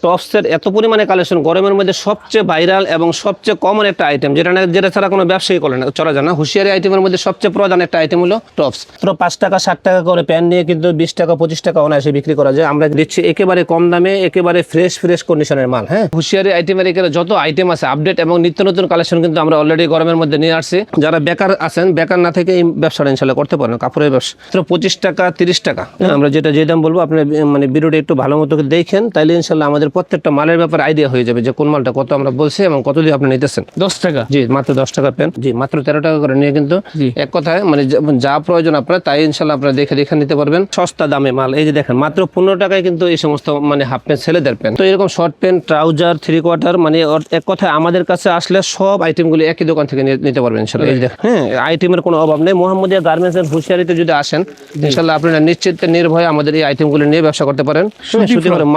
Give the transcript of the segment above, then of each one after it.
টপসের এত পরিমাণে কালেকশন, গরমের মধ্যে সবচেয়ে ভাইরাল এবং সবচেয়ে কমন একটা আইটেম, যেটা ছাড়া কোনো ব্যবসায়ী করে না, চলা যায় না। হুঁশিয়ারি আইটেমের মধ্যে সবচেয়ে প্রধান একটা আইটেম হলো টপস। তো 5 টাকা 60 টাকা করে প্যান নিয়ে কিন্তু 20 টাকা 25 টাকা অনায়াসে বিক্রি করা যায়। আমরা দিচ্ছি একেবারে কম দামে, একেবারে ফ্রেশ কন্ডিশনের মাল। হ্যাঁ, হুঁশিয়ারি আইটেমের এখানে যত আইটেম আছে আপডেট এবং নিত্য নতুন কালেকশন কিন্তু আমরা অলরেডি গরমের মধ্যে নিয়ে আসছি। যারা বেকার আছেন, বেকার না থেকে এই ব্যবসাটা ইনশাল্লাহ করতে পারেন, কাপড়ের ব্যবসা। তো 25 টাকা 30 টাকা আমরা যে দাম বলবো, আপনি মানে ভিডিওটা একটু ভালো মতো দেখেন, তাইলে ইনশাল্লাহ আমাদের প্রত্যেকটা মালের ব্যাপারে আইডিয়া হয়ে যাবে যে কোন মালটা কত আমরা বলছি এবং কত দিয়ে আপনি নিতেছেন। 10 টাকা, জি মাত্র 10 টাকা পেন, জি মাত্র 13 টাকা করে নিয়ে কিন্তু এক কথায় মানে যা প্রয়োজন আপনার তাই ইনশাল্লাহ আপনারা দেখে নিতে পারবেন। সস্তা দামে মাল। এই যে দেখেন মাত্র 15 টাকায় কিন্তু এই সমস্ত মানে হাফ প্যান্ট ছেলেদের প্যান্ট। তো এরকম শর্ট প্যান্ট, ট্রাউজার, 3/4 মানে এক কথায় আমাদের কাছে আসলে সব আইটেমগুলি একই দোকান থেকে নিতে পারবেন ইনশাল্লাহ। এই দেখেন, হ্যাঁ, আইটেমের কোনো অভাব নেই। মোহাম্মদিয়া গার্মেন্টস এন্ড হুঁশিয়ারিতে যদি আসেন ইনশাল্লাহ আপনারা নিশ্চিত নির্ভয়ে আমাদের এই আইটেমগুলো নিয়ে ব্যবসা করতে পারেন।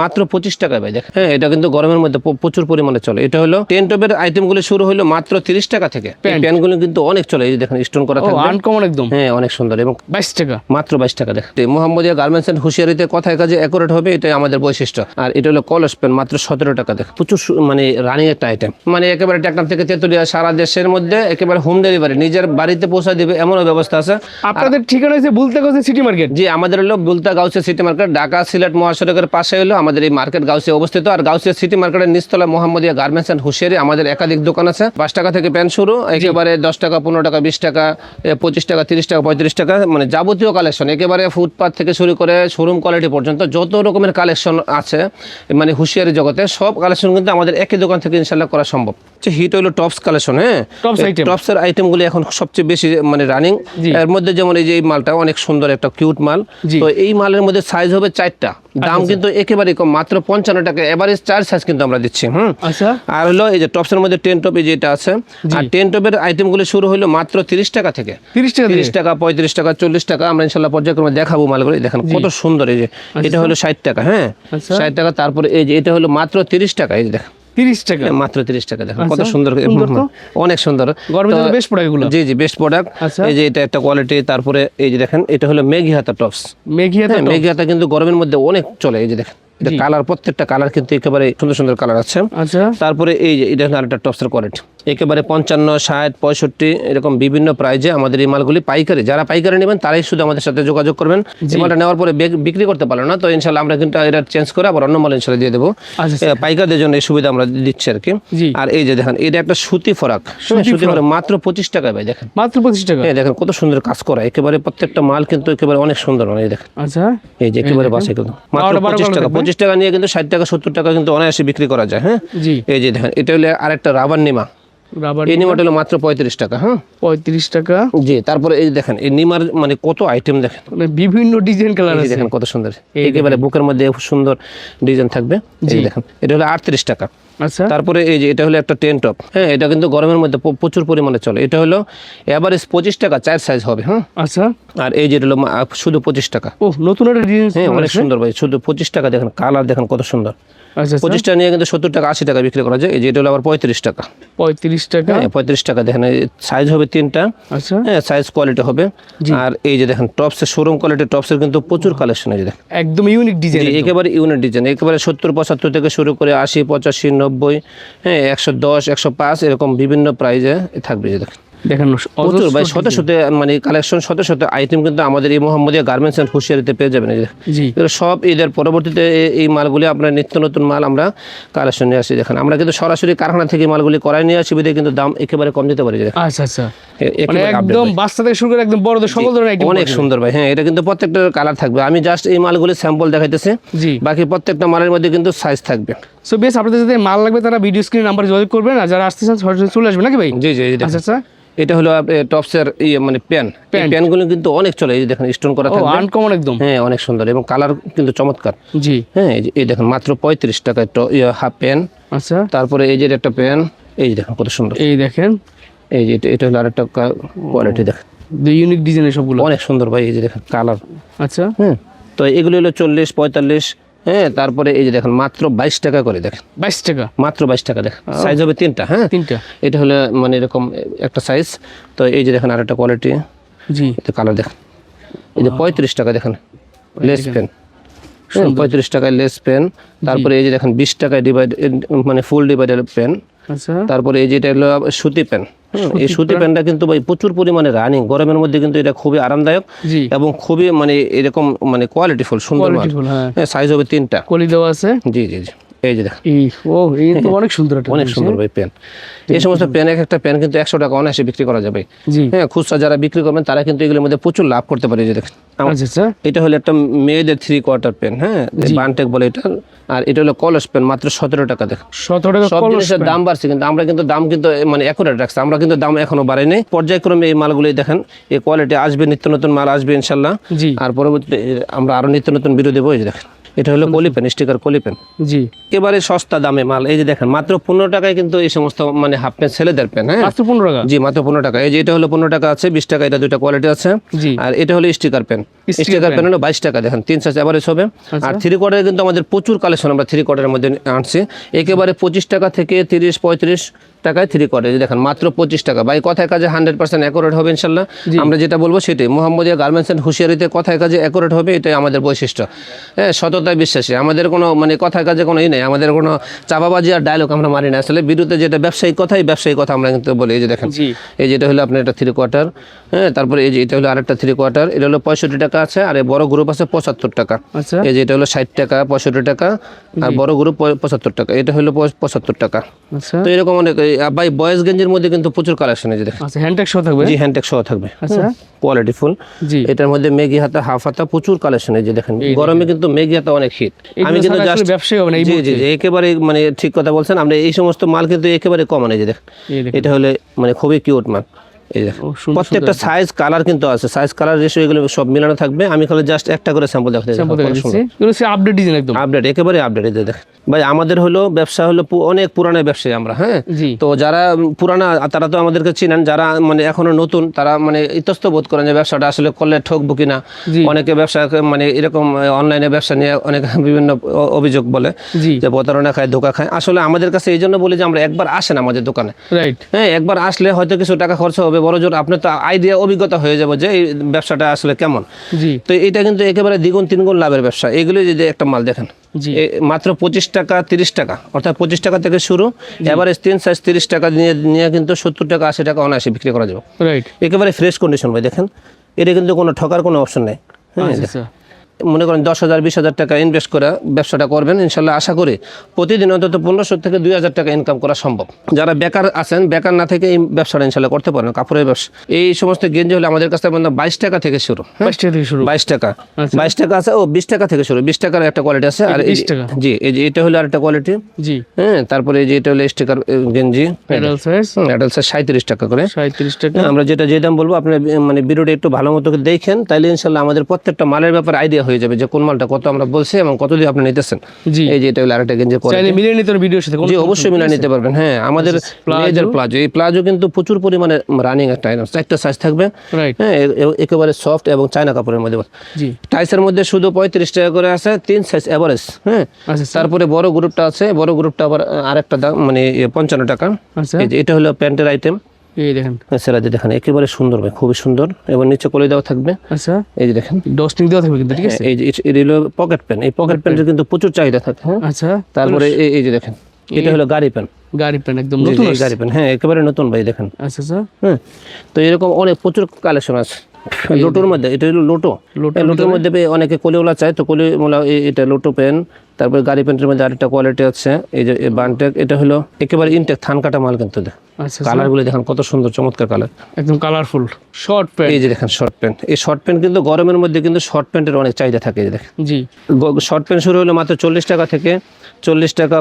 মাত্র 25 টাকায় ভাই দেখেন। হ্যাঁ, এটা কিন্তু গরমের মধ্যে প্রচুর পরিমাণে চলে। এটা হলো টেন্টপের আইটেমগুলো শুরু হলো মাত্র 30 টাকা থেকে। প্যান্টগুলো কিন্তু অনেক চলে, এই দেখেন স্টোন করা থাকবে, আনকমন একদম। হ্যাঁ, অনেক সুন্দর। এবং 22 টাকা, মাত্র 22 টাকা দেখেন। মোহাম্মদিয়া গার্মেন্টস এন্ড হুঁশিয়ারিতে কথায় কাজে অ্যাকুরেট হবে, এটাই আমাদের বৈশিষ্ট্য। আর এটা হলো কলস প্যান্ট, মাত্র 17 টাকা দেখেন। প্রচুর মানে রানিং একটা আইটেম, মানে একেবারে টেকনাফ থেকে তেতুলিয়া সারা দেশের মধ্যে একেবারে হোম ডেলিভারি, নিজের বাড়িতে পৌঁছে দিবে এমনও ব্যবস্থা আছে। আপনাদের ঠিকানা হচ্ছে বুলতা গাউসিয়া সিটি মার্কেট। জি, আমাদের হলো বুলতা গাউসিয়া সিটি মার্কেট, ঢাকা সিলেট মহাসড়কের পাশে হলো আমাদের এই মার্কেট গাউসিয়া অবস্থিত। আর গাউসিয়া সিটি মার্কেটের নিচতলা মোহাম্মদিয়া গার্মেন্টস এন্ড হুঁশিয়ারি, আমাদের একাধিক দোকান আছে। 5 টাকা থেকে প্যান্ট শুরু, একেবারে 10 টাকা 15 টাকা 20 টাকা 25 টাকা 30 টাকা 35 টাকা, মানে যাবতীয় কালেকশন, একেবারে ফুটপাথ থেকে শুরু করে শোরুম কোয়ালিটি পর্যন্ত যত রকমের কালেকশন আছে মানে হুঁশিয়ারি জগতে, সব কালেকশন কিন্তু আমাদের একই দোকান থেকে ইনশাল্লাহ করা সম্ভব। হিট হলো টপস কালেকশন। হ্যাঁ, টপসের আইটেমগুলি এখন সবচেয়ে বেশি মানে রানিং। এর মধ্যে যেমন এই যে এই মালটা অনেক সুন্দর একটা কিউট মাল। তো এই মালের মধ্যে সাইজ হবে 4টা, দাম কিন্তু একেবারে কম, মাত্র 55 টাকা। এভারেজ 4 সাইজ কিন্তু আমরা দিচ্ছি। আর হলো এই যে টপসের মধ্যে 10 টপ, এই যেটা আছে। আর 10 টপের আইটেমগুলো শুরু হলো মাত্র 30 টাকা থেকে। 30 টাকা 35 টাকা 40 টাকা আমরা ইনশাল্লাহ পর্যায়ক্রমে দেখাবো মালগুলো। দেখেন কত সুন্দর। এই যে এটা হলো 60 টাকা। হ্যাঁ, 60 টাকা। তারপরে এই যে এটা হলো মাত্র 30 টাকা। এই যে দেখেন 30 টাকা, মাত্র 30 টাকা। দেখেন কত সুন্দর, অনেক সুন্দর। বেস্ট প্রোডাক্ট এগুলো। জি বেস্ট প্রোডাক্ট। এই যে এটা একটা কোয়ালিটি। তারপরে এই যে দেখেন এটা হলো মেঘি হাতা টপস। মেঘি হাতা কিন্তু গরমের মধ্যে অনেক চলে। এই যে দেখেন এটা কালার, প্রত্যেকটা কালার কিন্তু একেবারে সুন্দর সুন্দর কালার আছে। তারপরে এই যে এটা আরেকটা টপসের কোয়ালিটি, একেবারে 55 60 65 এরকম বিভিন্ন প্রাইজে আমাদের এই মালগুলি পাইকারি। যারা পাইকারি নেবেন তারাই শুধু আমাদের সাথে যোগাযোগ করবেন। এই মালটা নেওয়ার পরে বিক্রি করতে পারলো না, তো ইনশাল্লাহ আমরা কিন্তু এটা চেঞ্জ করে আবার অন্য মাল ইনশাল্লাহ দিয়ে দেবো। পাইকারদের জন্য এই সুবিধা আমরা দিচ্ছি আর কি। আর এই যে দেখেন এটা একটা সুতি ফরাক, সুতি ফরাক মাত্র 25 টাকায় ভাই দেখেন, মাত্র 25 টাকা। দেখেন কত সুন্দর কাজ করা, একেবারে প্রত্যেকটা মাল কিন্তু একেবারে অনেক সুন্দর। এই দেখেন, আচ্ছা এই যে একেবারে বাসে কিন্তু মাত্র 25 টাকা। 25 টাকা নিয়ে কিন্তু 60 টাকা 70 টাকা কিন্তু অনায়াসে বিক্রি করা যায়। হ্যাঁ, এই যে দেখেন এটা হলো আরেকটা রাবার নিমা। এই নিমাটা হলো মাত্র 35 টাকা। হ্যাঁ, 35 টাকা। জি, তারপরে এই দেখেন এই নিমার মানে কত আইটেম দেখেন, বিভিন্ন ডিজাইন কালার আছে। দেখেন কত সুন্দর, একেবারে বুকের মধ্যে সুন্দর ডিজাইন থাকবে। এই দেখেন এটা হলো 38 টাকা। আচ্ছা, তারপরে এই যে এটা হলো একটা 10 টপ। হ্যাঁ, এটা কিন্তু গরমের মধ্যে প্রচুর পরিমাণে চলে। এটা হলো এভারেজ 25 টাকা, 4 সাইজ হবে। হ্যাঁ, আচ্ছা। আর এই যে হলো শুধু 25 টাকা। ও, নতুন একটা ডিজাইন। হ্যাঁ, অনেক সুন্দর ভাই, শুধু 25 টাকা। দেখেন কালার দেখেন কত সুন্দর। 25 টাকা নিয়ে কিন্তু 70 টাকা 80 টাকা বিক্রি করা যায়। এই যে এটা হলো আবার 35 টাকা। 35 টাকা। হ্যাঁ, 35 টাকা। দেখেন সাইজ হবে 3টা। আচ্ছা, হ্যাঁ, সাইজ কোয়ালিটি হবে। আর এই যে দেখেন টপসের শোরুম কোয়ালিটি, টপসের কিন্তু প্রচুর কালেকশন। এই যে দেখেন একদম ইউনিক ডিজাইন, একেবারে ইউনিক ডিজাইন, একেবারে 70 75 থেকে শুরু করে 80 85 90, হ্যাঁ 110 105 এরকম বিভিন্ন প্রাইজে থাকবে। যে দেখেন দেখেন প্রচুর ভাই, শত শত মানে কালেকশন, শত শত আইটেম কিন্তু আমাদের এই মোহাম্মদিয়া গার্মেন্টস এন্ড হুঁশিয়ারিতে পেয়ে যাবেন। সব ঈদের পরবর্তীতে এই মালগুলি আপনার নিত্য নতুন মাল আমরা কালেকশন নিয়ে আসি। দেখেন আমরা কিন্তু সরাসরি কারখানা থেকে মালগুলি করাই নিয়ে আসি, বিধে কিন্তু দাম একেবারে কম দিতে পারি। আচ্ছা আচ্ছা, একদম বাচ্চা থেকে শুরু করে একদম বড় সকল ধরনের আইটেম অনেক সুন্দর ভাই। হ্যাঁ, এটা কিন্তু প্রত্যেকটা কালার থাকবে। আমি জাস্ট এই মালগুলি স্যাম্পল দেখাইতেছি, বাকি প্রত্যেকটা মালের মধ্যে কিন্তু সাইজ থাকবে। সো বেশ, আপনাদের যদি মাল লাগবে তারা ভিডিও স্ক্রিন নাম্বার যোগাযোগ করবেন, আর যারা আসতে চান সরাসরি চলে আসবেন নাকি ভাই? জি জি। আচ্ছা আচ্ছা, এটা হলো টপসের মানে প্যানগুলো কিন্তু অনেক চলে। এই দেখেন স্টোন করা থাকবে, আনকমন একদম। হ্যাঁ, অনেক সুন্দর এবং কালার কিন্তু চমৎকার। জি হ্যাঁ, এই দেখেন মাত্র 35 টাকা হাফ প্যান। আচ্ছা, তারপরে এই যে একটা প্যান, এই দেখেন কত সুন্দর। এই দেখেন এই যে এটা হলো আরেকটা কোয়ালিটি। দেখেন ইউনিক ডিজাইনের সবগুলো অনেক সুন্দর ভাই। এই যে দেখেন কালার। আচ্ছা, হ্যাঁ, তো এগুলো হলো 40 45। হ্যাঁ, তারপরে এই যে দেখেন মাত্র 22 টাকা করে। দেখেন 22 টাকা, মাত্র 22 টাকা। দেখেন সাইজ হবে 3টা। হ্যাঁ, 3টা। এটা হলো মানে এরকম একটা সাইজ। তো এই যে দেখেন আরেকটা কোয়ালিটি। জি, এটা কালার দেখেন। এই যে 35 টাকা। দেখেন লেস পেন, 35 টাকায় লেস পেন। তারপরে এই যে দেখেন 20 টাকায় ডিভাইড মানে ফুল ডিভাইডার পেন। আচ্ছা, তারপরে এই যেটা হলো সুতি পেন। এই সুতি পেনটা কিন্তু ভাই প্রচুর পরিমাণে রানিং, গরমের মধ্যে কিন্তু এটা খুবই আরামদায়ক এবং খুবই মানে এরকম মানে কোয়ালিটিফুল, সুন্দর মাল। হ্যাঁ, সাইজ হবে 3টা, কলি দেওয়া আছে। জি জি জি, এই যে দেখেন এই তো অনেক সুন্দর, অনেক সুন্দর ভাই পেন। এই সমস্ত পেন, একটা পেন কিন্তু 100 টাকা অনায়াসে বিক্রি করা যাবে। হ্যাঁ, খুচরা যারা বিক্রি করবেন তারা কিন্তু এগুলোর মধ্যে প্রচুর লাভ করতে পারে। যে দেখেন এটা হলো একটা মেয়েদের 3/4 পেন। হ্যাঁ, বানটেক বলে এটা। আর এটা হলো কলস পেন, মাত্র 17 টাকা। দেখেন 17 টাকা। সব জিনিসের দাম বাড়ছে, কিন্তু আমরা কিন্তু দাম কিন্তু মানে অ্যাকুরেট রাখছি। আমরা কিন্তু দাম এখনো বাড়াইনি, পর্যায়ক্রমে এই মালগুলোই দেখেন এই কোয়ালিটি আসবে, নিত্য নতুন মাল আসবে ইনশাল্লাহ। আর পরবর্তীতে আমরা আরো নিত্য নতুন ভিডিও দেবো। এই যে দেখেন এটা হলো কলি পেন, স্টিকার কলি পেন। জি, একেবারে সস্তা দামে মাল। এই যে দেখেন মাত্র 15 টাকায় কিন্তু এই সমস্ত মানে হাফ পেন ছেলেদের পেন। হ্যাঁ, মাত্র 15 টাকা। জি, মাত্র 15 টাকা। এই যে এটা হলো 15 টাকা আছে, 20 টাকা, এটা দুইটা কোয়ালিটি আছে। আর এটা হলো স্টিকার পেন। স্টিকার পেন হলো 22 টাকা। দেখেন 3 সাইজ এভারেজ হবে। আর 3/4 কিন্তু আমাদের প্রচুর কালেকশন আমরা 3/4 মধ্যে আনছি। একেবারে 25 টাকা থেকে 30-35 টাকায় 3/4। দেখেন মাত্র 25 টাকা। ভাই কথায় কাজে 100% অ্যাকুরেট হবে ইনশাল্লাহ। আমরা যেটা বলবো সেটাই। মোহাম্মদিয়া গার্মেন্টস এন্ড হুঁশিয়ারিতে কথায় কাজে অ্যাকুরেট হবে, এটাই আমাদের বৈশিষ্ট্য। হ্যাঁ, সততায় বিশ্বাসী। আমাদের কোনো মানে কথায় কাজে কোনো নেই, আমাদের কোনো চাপাবাজি আর ডায়লগ আমরা মারি না। আসলে বিরুদ্ধে যেটা ব্যবসায়িক কথা আমরা কিন্তু বলি। এই যে দেখেন এই যেটা হলো আপনার এটা 3/4। হ্যাঁ, তারপরে এই যে এটা হলো আরেকটা 3/4, এটা হলো 65 টাকা আছে। আর বড় গ্রুপ আছে 75 টাকা। এই যে এটা হলো 60 টাকা, 65 টাকা। আর বড় গ্রুপ 75 টাকা, এটা হলো 75 টাকা। তো এরকম অনেক। ভাই বয়েজ গেঞ্জির মধ্যে কিন্তু প্রচুর কালেকশন। এই যে দেখেন হ্যান্ডটেক সহ থাকবে। জি, হ্যান্ডটেক সহ থাকবে। আচ্ছা, কোয়ালিটি ফুল। জি, এটার মধ্যে মেগি হাতা, হাফ হাতা, প্রচুর কালেকশন। এই যে দেখেন গরমে কিন্তু মেগি হাতা অনেক হিট। আমি কিন্তু জাস্ট ব্যবসায়ী হবে না। জি জি, একেবারে মানে ঠিক কথা বলছেন। আমরা এই সমস্ত মাল কিন্তু একেবারে কমন। এই যে দেখেন এটা হলে মানে খুবই কিউট মাল। এই দেখেন প্রত্যেকটা সাইজ কালার কিন্তু আছে, সাইজ কালার রেশিও এগুলো সব মিলানো থাকবে। আমি খালি জাস্ট একটা করে স্যাম্পল দেখাতে চাই। আপডেট ডিজাইন, একদম আপডেট, একেবারে আপডেট। এই দেখেন ভাই আমাদের হলো ব্যবসা হলো অনেক পুরানো ব্যবসায়ী আমরা। হ্যাঁ, তো যারা পুরানা তারা তো আমাদেরকে চিনেন, যারা মানে এখনো নতুন তারা মানে ইতস্ত বোধ করেন যে ব্যবসাটা আসলে করলে ঠকবো কিনা। অনেকে ব্যবসা মানে এরকম অনলাইনে ব্যবসা নিয়ে অনেক বিভিন্ন অভিযোগ বলে যে প্রতারণা খায়, ধোকা খায়। আসলে আমাদের কাছে এই জন্য বলি যে আমরা একবার আসেন আমাদের দোকানে। হ্যাঁ, একবার আসলে হয়তো কিছু টাকা খরচ হবে, বড় জোর আপনার তো আইডিয়া অভিজ্ঞতা হয়ে যাবে যে এই ব্যবসাটা আসলে কেমন। তো এটা কিন্তু একেবারে দ্বিগুণ তিনগুণ লাভের ব্যবসা। এগুলো যদি একটা মাল দেখেন মাত্র 25 টাকা, 30 টাকা, অর্থাৎ 25 টাকা থেকে শুরু। এভারেজ 3 সাইজ 30 টাকা নিয়ে কিন্তু 70 টাকা 80 টাকা অনায়াসে বিক্রি করা যাবে। একেবারে ফ্রেশ কন্ডিশন ভাই। দেখেন এটা কিন্তু কোনো ঠকার কোনো অপশন নেই। হ্যাঁ, মনে করেন 10,000 20,000 টাকা ইনভেস্ট করে ব্যবসাটা করবেন, ইনশাল্লাহ আশা করি প্রতিদিন অন্তত 1500 থেকে 2000 টাকা ইনকাম করা সম্ভব। যারা বেকার আছেন, বেকার না থেকে এই ব্যবসাটা ইনশাল্লাহ করতে পারেন, কাপড়ের ব্যবসা। এই সমস্ত গেঞ্জি হলে আমাদের কাছে 22 টাকা থেকে শুরু। 22 টাকা, 22 টাকা আছে, ও 20 টাকা থেকে শুরু। 20 টাকার একটা কোয়ালিটি আছে। আর জি, এই যে এটা হলো আরেকটা কোয়ালিটি। জি, হ্যাঁ, তারপরে এই যে এটা হলো স্টিকার গেঞ্জি, অ্যাডাল্ট সাইজ 37 টাকা করে। 37 টাকা। আমরা যেটা যে দাম বলবো আপনি মানে ভিডিওটা একটু ভালো মতো দেখেন, তাইলে ইনশাল্লাহ আমাদের প্রত্যেকটা মালের ব্যাপারে আইডিয়া হয়ে যাবে যে কোন মালটা কত আমরা বলছি এবং কত দিয়ে আপনি নিতেছেন। এই যে এটা হলো আরেকটা গেঞ্জি পরে চাইলে মিলিয়ে নিতে ভিডিওর সাথে। জি, অবশ্যই মিলিয়ে নিতে পারবেন। হ্যাঁ, আমাদের প্লাজো, এই প্লাজো কিন্তু প্রচুর পরিমাণে রানিং একটা আইটেম। একটা সাইজ থাকবে। হ্যাঁ, একেবারে সফট এবং চায়না কাপড়ের মধ্যে। জি, টাইসের মধ্যে শুধু 35 টাকা করে আছে, 3 সাইজ এভারেজ। হ্যাঁ, তারপরে বড় গ্রুপটা আছে, বড় গ্রুপটা আবার আরেকটা দাম মানে 55 টাকা। এই যে এটা হলো প্যান্টের আইটেম। এই দেখেন সেরাতে দেখেন একেবারে সুন্দর ভাই, খুবই সুন্দর। এবং নিচে কলি দেওয়া থাকবে। আচ্ছা, এই যে দেখেন ডস্টিং দেওয়া থাকবে কিন্তু, ঠিক আছে। এই যে এটা হলো পকেট পেন। এই পকেট পেনের কিন্তু প্রচুর চাহিদা থাকে। হ্যাঁ, আচ্ছা। তারপরে এই যে দেখেন এটা হলো গাড়ি পেন। গাড়ি পেন একদম নতুন গাড়ি পেন। হ্যাঁ, একেবারে নতুন ভাই দেখেন। আচ্ছা আচ্ছা। হ্যাঁ, তো এরকম অনেক প্রচুর কালেকশন আছে। লোটোর মধ্যে এটা হলো লোটো। লোটোর মধ্যে অনেকে কলিওয়ালা চায়, তো কলিওয়ালা এটা লোটো পেন। তারপরে গাড়ি প্যান্টের মধ্যে আরেকটা কোয়ালিটি আছে, এই যে বানটেক। এটা হলো একেবারে ইনটেক থান কাটা মাল কিন্তু। কালারগুলো দেখেন কত সুন্দর, চমৎকার কালার, একদম কালারফুল। শর্ট প্যান্ট, এই যে দেখেন শর্ট প্যান্ট। এই শর্ট প্যান্ট কিন্তু গরমের মধ্যে কিন্তু শর্ট প্যান্টের অনেক চাহিদা থাকে। এই যে দেখেন, জি, শর্ট প্যান্ট শুরু হলো মাত্র 40 টাকা থেকে 40 টাকা,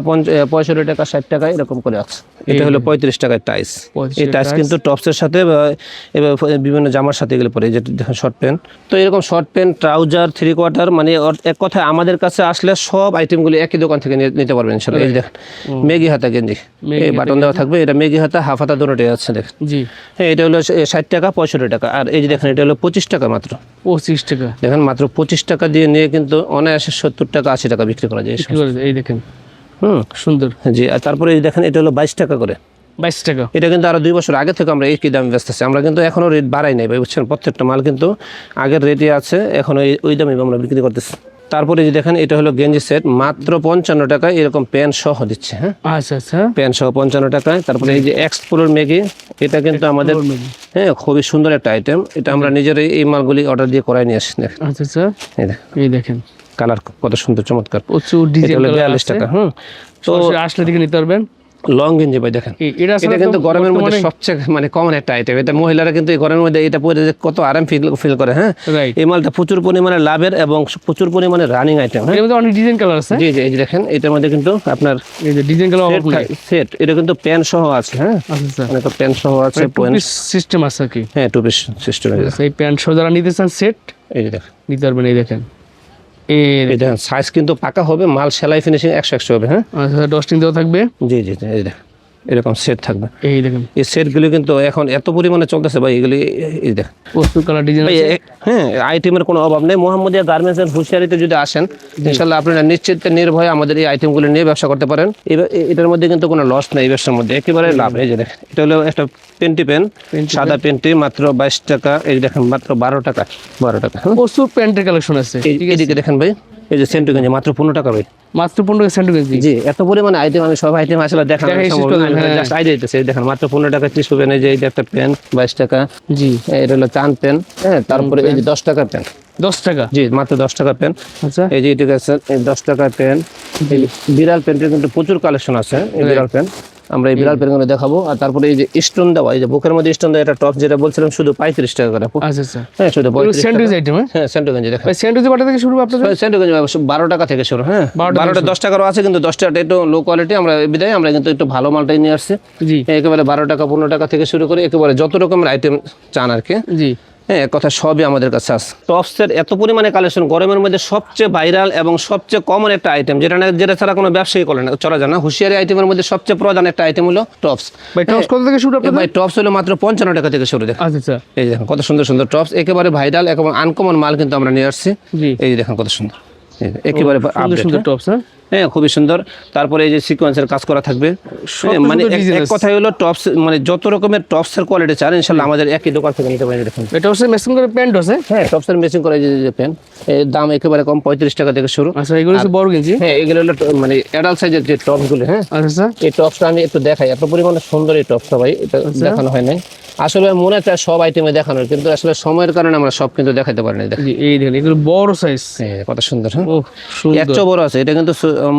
65 টাকা, 60 টাকা এরকম করে আছে। এটা হলো 35 টাকায় টাইস। এই টাইস কিন্তু টপসের সাথে বিভিন্ন জামার সাথে এগুলো পরে। এই যে দেখেন শর্ট প্যান্ট। তো এরকম শর্ট প্যান্ট, ট্রাউজার, 3/4 মানে এক কথায় আমাদের কাছে আসলে সব আইটেমগুলো একই দোকান থেকে নিতে পারবেন ইনশাআল্লাহ। এই দেখেন মেগি হাতা গেঞ্জি, এই বাটন দেওয়া থাকবে। এটা মেগি হাতা, হাফ হাতা দুটোই আছে। দেখেন, জি, হ্যাঁ, এটা হলো 60 টাকা, 65 টাকা। আর এই যে দেখেন এটা হলো 25 টাকা মাত্র। 25 টাকা। দেখেন মাত্র 25 টাকা দিয়ে নিয়ে কিন্তু অনায়াসে 70 টাকা 80 টাকা বিক্রি করা যায়। এই দেখেন, সুন্দর। জি, আর তারপরে এই দেখেন এটা হলো 22 টাকা করে। 22 টাকা। এটা কিন্তু আরো 2 বছর আগে থেকে আমরা একই দামে বেচতেছি। আমরা কিন্তু এখনো রেট বাড়াই নাই ভাই, বুঝছেন। প্রত্যেকটা মাল কিন্তু আগের রেটে আছে, এখনো ওই দামে আমরা বিক্রি করতেছি। তারপরে যে দেখেন এটা হলো গেঞ্জি সেট মাত্র 55 টাকায় এরকম প্যান্ট সহ দিচ্ছে। হ্যাঁ, আচ্ছা আচ্ছা, প্যান্ট সহ 55 টাকায়। তারপরে এই যে এক্সপ্লোর ম্যাগি, এটা কিন্তু আমাদের হ্যাঁ খুবই সুন্দর একটা আইটেম। এটা আমরা নিজেরাই এই মালগুলি অর্ডার দিয়ে করাই নিয়ে আসি। আচ্ছা আচ্ছা, এই দেখেন কালার কত সুন্দর চমৎকার, প্রচুর ডিজাইন। 42 টাকা। তো আসলে দিকে নিতে পারবেন। লং গেঞ্জি ভাই দেখেন, এটা কিন্তু গরমের মধ্যে সবচেয়ে মানে কমন একটা আইটেম। এটা মহিলারা কিন্তু এই গরমের মধ্যে এটা পরে কত আরাম ফিল করে। হ্যাঁ, এই মালটা প্রচুর পরিমাণে লাভের এবং প্রচুর পরিমাণে রানিং আইটেম। এর মধ্যে অনেক ডিজাইন কালার আছে। জি জি, এই যে দেখেন এটার মধ্যে কিন্তু আপনার এই যে ডিজাইন কালার সেট, এটা কিন্তু প্যান্ট সহ আছে। হ্যাঁ, আচ্ছা মানে তো প্যান্ট সহ আছে, টু পিস সিস্টেম আছে কি? হ্যাঁ, টু পিস সিস্টেম। এই প্যান্ট সহ যারা নিতে চান সেট, এই যে দেখেন নিতে পারবেন। এই দেখেন এই দেখেন সাইজ কিন্তু পাকা হবে, মাল সেলাই ফিনিশিং 100 হবে। হ্যাঁ, আচ্ছা, ডস্টিং দেওয়া থাকবে। জি জি, এই দেখেন এরকম সেট থাকবে। এই দেখেন এই সেটগুলি কিন্তু এখন এত পরিমাণে চলতেছে ভাই, এগুলি এই দেখেন প্রচুর কালার ডিজাইন আছে। হ্যাঁ, আইটেমের কোনো অভাব নেই। মোহাম্মদিয়া গার্মেন্টস এর হুঁশিয়ারিতে যদি আসেন, ইনশাআল্লাহ আপনারা নিশ্চিত নির্ভয়ে আমাদের এই আইটেমগুলো নিয়ে ব্যবসা করতে পারেন। এটার মধ্যে কিন্তু কোনো লস নেই, এই ব্যবসার মধ্যে একেবারে লাভ। এই যে দেখেন এটা হলো একটা পেন্টি পেন, সাদা পেন্টি, মাত্র 22 টাকা। এই দেখেন মাত্র 12 টাকা, 12 টাকা। প্রচুর প্যান্টের কালেকশন আছে। এদিকে দেখেন ভাই, এই যে সেন্টু গেঞ্জি মাত্র 15 টাকা ভাই, মাত্র 15 সেন্ট গেঞ্জি। জি, এত পরিমাণে আইটেম আমি সব আইটেম আসলে দেখানো সম্ভব না, জাস্ট আইডিয়া দিতেছি। দেখেন মাত্র 15 টাকা 30 পেন। এই যে এইটা একটা পেন 22 টাকা। জি, এটা হলো চান পেন। হ্যাঁ, তারপরে এই যে 10 টাকা পেন, 10 টাকা। জি, মাত্র 10 টাকা পেন। আচ্ছা, এই যে এটা আছে 10 টাকা পেন। এই বিড়াল পেন্টের কিন্তু প্রচুর কালেকশন আছে। এই বিড়াল পেন আমরা এই বিড়াল পেনগুলো দেখাবো। আর তারপরে এই যে স্টোন দেওয়া, এই যে বুকের মধ্যে স্টোন দেওয়া, এটা টপ যেটা বলছিলাম শুধু 35 টাকা করে। আচ্ছা আচ্ছা, হ্যাঁ, শুধু 35 স্যান্ডউইচ আইটেম। হ্যাঁ, সেন্টু গেঞ্জি দেখেন, স্যান্ডউইচ বাটা থেকে শুরু আপনাদের? সেন্টু গেঞ্জি 12 টাকা থেকে শুরু। হ্যাঁ, 12টা 10 টাকারও আছে, কিন্তু 10 টাকাটা একটু লো কোয়ালিটি। আমরা বিদায় আমরা কিন্তু একটু ভালো মালটাই নিয়ে আসছি। জি, একেবারে 12 টাকা 15 টাকা থেকে শুরু করে একেবারে যত রকমের আইটেম চান আর কি। জি, হ্যাঁ, এক কথা সবই আমাদের কাছে আছে। টপসের এত পরিমাণে কালেকশন, গরমের মধ্যে সবচেয়ে ভাইরাল এবং সবচেয়ে কমন একটা আইটেম, যেটা ছাড়া কোনো ব্যবসায়ী করে না, চলা যায় না। হুঁশিয়ারি আইটেমের মধ্যে সবচেয়ে প্রধান একটা আইটেম হলো টপস। ভাই টপস কত থেকে শুরু আপনাদের? ভাই টপস হলো মাত্র 55 টাকা থেকে শুরু। দেখেন, আচ্ছা আচ্ছা, এই দেখেন কত সুন্দর সুন্দর টপস, একেবারে ভাইরাল এবং আনকমন মাল কিন্তু আমরা নিয়ে আসছি। জি, এই দেখেন কত সুন্দর, একেবারে সুন্দর সুন্দর টপস। হ্যাঁ, খুবই সুন্দর। তারপরে এই যে সিকোয়েন্সের কাজ করা থাকবে। মানে এক কথাই হলো টপস, মানে যত রকমের টপসের কোয়ালিটি চান ইনশাআল্লাহ আমাদের একই দোকান থেকে নিতে পারেন। দেখুন এটা হচ্ছে মেশিন করে প্যান্ট আছে। হ্যাঁ, টপসের মেশিন করে যে পেন, এর দাম একেবারে কম, 35 টাকা থেকে শুরু। আচ্ছা, এগুলো হচ্ছে বড় গেঞ্জি। হ্যাঁ, এগুলো হলো মানে অ্যাডাল্ট সাইজের যে টপসগুলো। হ্যাঁ, আচ্ছা, এই টপসটা আমি একটু দেখাই, এত পরিমাণে সুন্দর এই টপসটা ভাই, এটা দেখানো হয় নাই। আসলে মনে চায় সব আইটেমে দেখানোর, কিন্তু আসলে সময়ের কারণে আমরা সব কিন্তু দেখাতে পারি না। জি, এই দেখেন এগুলো বড় সাইজ। হ্যাঁ, কত সুন্দর। হ্যাঁ, ও সুন্দর, একটু বড় আছে, এটা কিন্তু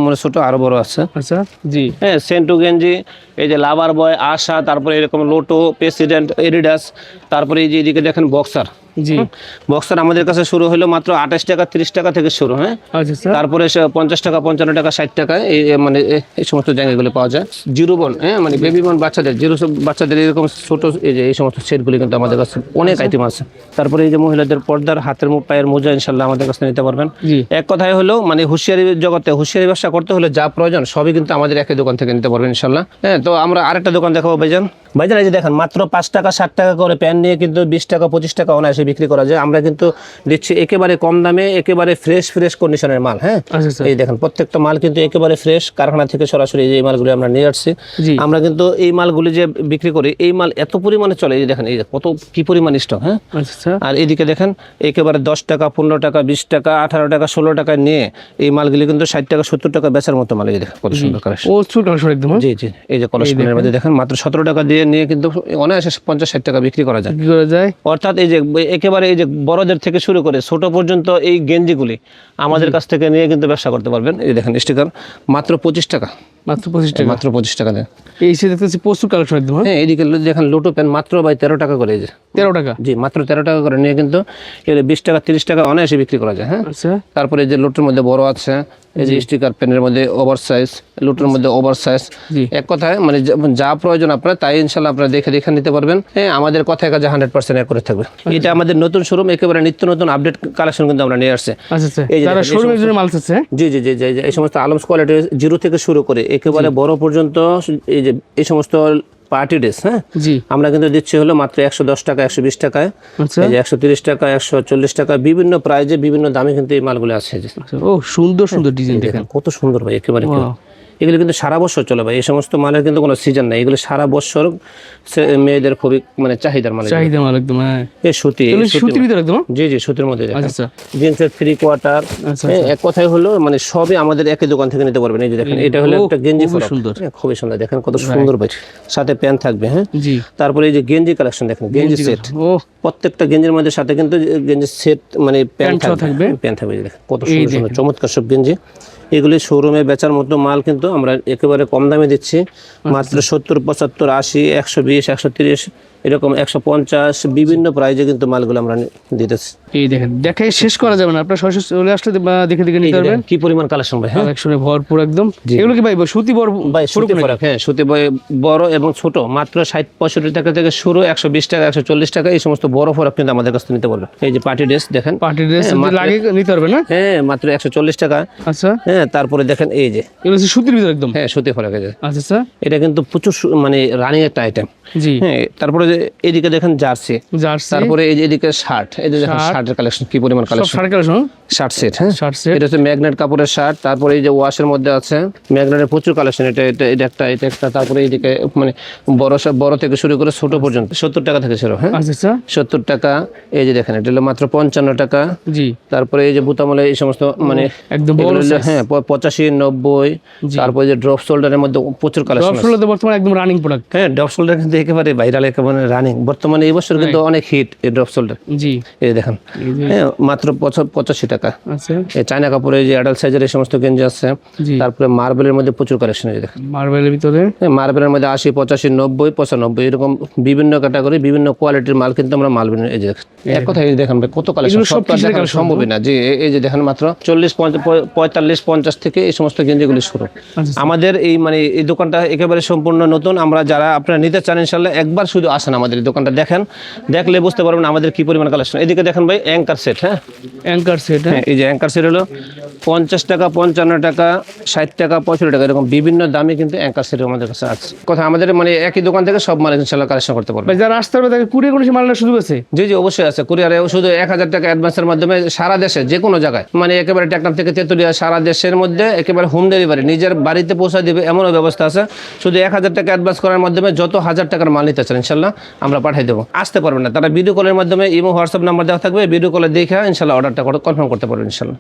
মানে ছোট আরো বড় আছে। আচ্ছা, জি, হ্যাঁ, সেন্টু গেঞ্জি, এই যে লাভার বয়, আশা, তারপরে এরকম লোটো, প্রেসিডেন্ট, এডিডাস, তারপরে এই যে এদিকে দেখেন বক্সার। জি, বক্সার আমাদের কাছে শুরু হলো মাত্র 28 টাকা 30 টাকা থেকে শুরু। হ্যাঁ, আচ্ছা, তারপরে 50 টাকা 55 টাকা 60 টাকা এই মানে এই সমস্ত জায়গাগুলো পাওয়া যায়। জিরো বন, হ্যাঁ মানে বেবি বন বাচ্চাদের, বাচ্চাদের এরকম ছোট এই যে এই সমস্ত সেটগুলি কিন্তু আমাদের কাছে অনেক আইটেম আছে। তারপরে এই যে মহিলাদের পর্দার হাতের পায়ের মোজা ইনশাল্লাহ আমাদের কাছে নিতে পারবেন। এক কথায় হলো মানে হুঁশিয়ারি জগতে হুঁশিয়ারি ব্যবসা করতে হলে যা প্রয়োজন সবই কিন্তু আমাদের একই দোকান থেকে নিতে পারবেন ইনশাল্লাহ। হ্যাঁ, তো আমরা আরেকটা দোকান দেখাবো ভাইজান। এই যে দেখেন মাত্র 5 টাকা 7 টাকা করে প্যান নিয়ে কিন্তু 20 টাকা 25 টাকা অনায়াসে বিক্রি করা যায়। আমরা কিন্তু দিচ্ছি একেবারে কম দামে, একেবারে ফ্রেশ কন্ডিশনের মাল। হ্যাঁ, এই দেখেন প্রত্যেকটা মাল কিন্তু একেবারে ফ্রেশ, কারখানা থেকে সরাসরি এই মালগুলি আমরা নিয়ে আসছি। আমরা কিন্তু এই মালগুলি যে বিক্রি করি, এই মাল এত পরিমাণে চলে, এই দেখেন এই কত কি পরিমাণ স্টক। হ্যাঁ, আর এইদিকে দেখেন একেবারে 10 টাকা 15 টাকা 20 টাকা 18 টাকা 16 টাকা নিয়ে এই মালগুলি কিন্তু 60 টাকা 70 টাকা বেচার মতো মাল। এই দেখেন কত সুন্দর কালেকশন। জি জি, এই যে কলেজের মধ্যে দেখেন মাত্র 17 টাকা দিয়ে নিয়ে কিন্তু অনায়াসে 50-60 টাকা বিক্রি করা যায়। অর্থাৎ এই যে একেবারে এই যে বড়দের থেকে শুরু করে ছোট পর্যন্ত এই গেঞ্জিগুলি আমাদের কাছ থেকে নিয়ে কিন্তু ব্যবসা করতে পারবেন। এই দেখেন স্টিকার মাত্র 25 টাকা, মাত্র 25 টাকা দেয়। এই সে দেখতেছি প্রচুর কালেকশন একদম। হ্যাঁ, এইদিকে দেখেন লোটো পেন মাত্র ভাই 13 টাকা করে। এই যে 13 টাকা, জি মাত্র 13 টাকা করে নিয়ে কিন্তু এগুলো 20 টাকা 30 টাকা অনায়াসে বিক্রি করা যায়। হ্যাঁ, আচ্ছা, তারপরে এই যে লোটোর মধ্যে বড় আছে, এই যে স্টিকার পেনের মধ্যে ওভার সাইজ, লোটোর মধ্যে ওভার সাইজ। এক কথায় মানে যা প্রয়োজন আপনার তাই ইনশাল্লাহ আপনারা দেখে নিতে পারবেন। হ্যাঁ, আমাদের কথায় কাজে 100% করে থাকবে। এটা আমাদের নতুন শোরুম, একেবারে নিত্য নতুন আপডেট কালেকশন কিন্তু আমরা নিয়ে আসছি। এই যে শোরুমের জন্য মাল আছে। জি জি জি জি, এই সমস্ত আলমস কোয়ালিটি জিরো থেকে শুরু করে একেবারে বড় পর্যন্ত এই যে এই সমস্ত পার্টি ড্রেস। হ্যাঁ, আমরা কিন্তু দিচ্ছি হলো মাত্র 110 টাকা 120 টাকায়, এই যে 130 টাকা 140 টাকা, বিভিন্ন প্রাইজে বিভিন্ন দামে কিন্তু এই মালগুলো আছে। ও সুন্দর সুন্দর ডিজাইন দেখেন কত সুন্দর ভাই, একেবারে এগুলো কিন্তু সারা বছর চলে ভাই, এই সমস্ত মালের কিন্তু কোনো সিজন নাই, এগুলো সারা বছর মেয়েদের খুবই মানে চাহিদার মাল, চাহিদা মাল একদম। হ্যাঁ, এই সুতি, সুতির ভিতরে একদম। জি জি, সুতির মধ্যে। আচ্ছা, জিন্সের 3/4, এক কথায় হলো মানে সবই আমাদের একই দোকান থেকে নিতে পারবেন। এই যে দেখেন, এটা হলো একটা গেঞ্জি, সুন্দর, খুবই সুন্দর, দেখেন কত সুন্দর ভাই, সাথে প্যান্ট থাকবে। হ্যাঁ জি। তারপরে এই যে গেঞ্জি কালেকশন দেখেন, গেঞ্জি সেট, প্রত্যেকটা গেঞ্জির মধ্যে সাথে কিন্তু গেঞ্জি সেট মানে প্যান্ট থাকবে, প্যান্ট থাকবে। দেখেন কত সুন্দর সুন্দর চমৎকার সব গেঞ্জি। এগুলি শোরুমে বেচার মতো মাল কিন্তু আমরা একেবারে কম দামে দিচ্ছি, মাত্র 70, 75, 80, 120, 130, এরকম 150 বিভিন্ন প্রাইজে কিন্তু মালগুলো আমরা দিতেছি। এই দেখেন, দেখে শেষ করা যাবে না, আপনারা সরাসরি চলে আসলে দেখে দেখে নিতে পারবেন। কি পরিমাণ কালেকশন ভাই, কালেকশনে ভরপুর একদম। এগুলো কি ভাই সুতি বড় ভাই? সুতি বড়, হ্যাঁ সুতি বড় এবং ছোট, মাত্র 60-65 টাকা থেকে শুরু, 120 টাকা, 140 টাকা, এই সমস্ত বড় ফরক কিন্তু আমাদের কাছে নিতে পারবেন। এই যে পার্টি ড্রেস দেখেন, পার্টি ড্রেস লাগে নিতে পারবেন না? হ্যাঁ মাত্র 140 টাকা। আচ্ছা, হ্যাঁ তারপরে দেখেন এই যে এগুলো সুতির ভিতরে একদম। হ্যাঁ সুতি ফরক। আচ্ছা স্যার, এটা কিন্তু প্রচুর মানে রানিং একটা আইটেম। জি। হ্যাঁ তারপরে এদিকে দেখেন জার্সি, তারপরে এই যে এদিকে শার্ট, এই যে দেখেন শার্টের কালেকশন কি পরিমাণ কালেকশন, শার্ট সেট। হ্যাঁ শার্ট সেট, এটা হচ্ছে ম্যাগনেট কাপড়ের শার্ট। তারপরে এই যে ওয়াশের মধ্যে আছে ম্যাগনেটের প্রচুর কালেকশন, এটা একটা। তারপরে এইদিকে মানে বড় থেকে শুরু করে ছোট পর্যন্ত 70 টাকা থেকে শুরু। হ্যাঁ 70 টাকা। এই যে দেখেন, এটা হলো মাত্র 55 টাকা। জি। তারপরে এই যে বুতামলে এই সমস্ত মানে একদম বড়, হ্যাঁ 85, 90। তারপরে যে ড্রপ শোল্ডারের মধ্যে প্রচুর কালেকশন, ড্রপ শোল্ডার বর্তমানে একদম রানিং প্রোডাক্ট। হ্যাঁ ড্রপ শোল্ডার কিন্তু একেবারে ভাইরাল, একেবারে রানিং বর্তমানে, এই বছর কিন্তু অনেক হিট এই ড্রপ শোল্ডার। জি। এই দেখেন, হ্যাঁ মাত্র 85 টাকা। আচ্ছা। এই চায়না কাপড়ের যে অ্যাডাল্ট সাইজের এই সমস্ত গেঞ্জি আছে। তারপরে মার্বেলের মধ্যে প্রচুর কালেকশন, এই দেখেন মার্বেলের ভিতরে, হ্যাঁ মার্বেলের মধ্যে 80, 85, 90, 95 এরকম বিভিন্ন ক্যাটাগরি, বিভিন্ন কোয়ালিটির মাল কিন্তু আমরা মাল বিন। এই যে দেখেন, এক কথা এই দেখেন কত কালেকশন, সব দেখানো সম্ভবই না। যে এই যে দেখেন মাত্র 40, 45, 50 থেকে এই সমস্ত গেঞ্জিগুলি শুরু। আমাদের এই মানে এই দোকানটা একেবারে সম্পূর্ণ নতুন। আমরা যারা আপনারা নিতে চান ইনশাআল্লাহ একবার শুধু আসেন আমাদের এই দোকানটা দেখেন, দেখলে বুঝতে পারবেন আমাদের কি পরিমাণ কালেকশন। এদিকে দেখেন ভাই অ্যাঙ্কার সেট। হ্যাঁ অ্যাঙ্কার সেট, হ্যাঁ এই যে অ্যাঙ্কার সেট হলো 50 টাকা, 55 টাকা, 60 টাকা, 65 টাকা, এরকম বিভিন্ন দামে কিন্তু অ্যাঙ্কার সেট আমাদের কাছে আছে। কথা আমাদের মানে একই দোকান থেকে সব মাল ইনশাআল্লাহ কালেকশন করতে পারবেন। যারা আসতে পারবে তাকে কুরিয়ার কোনো মাল সুযোগ আছে? জি জি অবশ্যই আছে। কুরিয়ারে শুধু 1000 টাকা অ্যাডভান্সের মাধ্যমে সারা দেশে যে কোনো জায়গায়, মানে একেবারে টেকনাফ থেকে তেতুলিয়া সারা দেশের মধ্যে একেবারে হোম ডেলিভারি নিজের বাড়িতে পৌঁছে দিবে এমনও ব্যবস্থা আছে। শুধু 1000 টাকা অ্যাডভান্স করার মাধ্যমে যত 1000 টাকার মাল নিতে চান ইনশাআল্লাহ আমরা পাঠিয়ে দেবো। আসতে পারবেন না তারা ভিডিও কলের মাধ্যমে ইমো হোয়াটসঅ্যাপ নাম্বার দেওয়া থাকবে, ভিডিও কলে দেখে ইনশাআল্লাহ অর্ডারটা কনফার্ম করতে পারবেন ইনশাআল্লাহ।